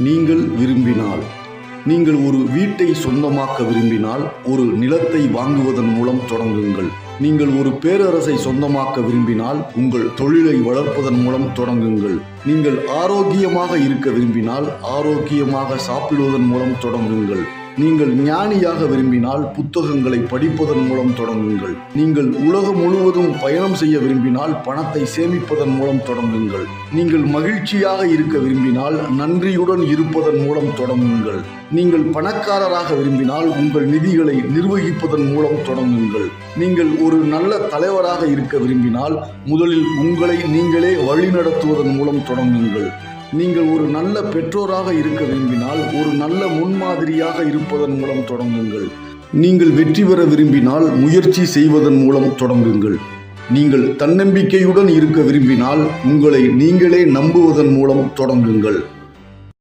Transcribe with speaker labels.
Speaker 1: நீங்கள் விரும்பினால், நீங்கள் ஒரு வீட்டை சொந்தமாக்க விரும்பினால் ஒரு நிலத்தை வாங்குவதன் மூலம் தொடங்குங்கள். நீங்கள் ஒரு பேரரசை சொந்தமாக்க விரும்பினால் உங்கள் தொழிலை வளர்ப்பதன் மூலம் தொடங்குங்கள். நீங்கள் ஆரோக்கியமாக இருக்க விரும்பினால் ஆரோக்கியமாக சாப்பிடுவதன் மூலம் தொடங்குங்கள். நீங்கள் ஞானியாக விரும்பினால் புத்தகங்களை படிப்பதன் மூலம் தொடங்குங்கள். நீங்கள் உலகம் முழுவதும் பயணம் செய்ய விரும்பினால் பணத்தை சேமிப்பதன் மூலம் தொடங்குங்கள். நீங்கள் மகிழ்ச்சியாக இருக்க விரும்பினால் நன்றியுடன் இருப்பதன் மூலம் தொடங்குங்கள். நீங்கள் பணக்காரராக விரும்பினால் உங்கள் நிதிகளை நிர்வகிப்பதன் மூலம் தொடங்குங்கள். நீங்கள் ஒரு நல்ல தலைவராக இருக்க விரும்பினால் முதலில் உங்களை நீங்களே வழிநடத்துவதன் மூலம் தொடங்குங்கள். நீங்கள் ஒரு நல்ல பெற்றோராக இருக்க விரும்பினால் ஒரு நல்ல முன்மாதிரியாக இருப்பதன் மூலம் தொடங்குங்கள். நீங்கள் வெற்றி பெற விரும்பினால் முயற்சி செய்வதன் மூலம் தொடங்குங்கள். நீங்கள் தன்னம்பிக்கையுடன் இருக்க விரும்பினால் உங்களை நீங்களே நம்புவதன் மூலம் தொடங்குங்கள்.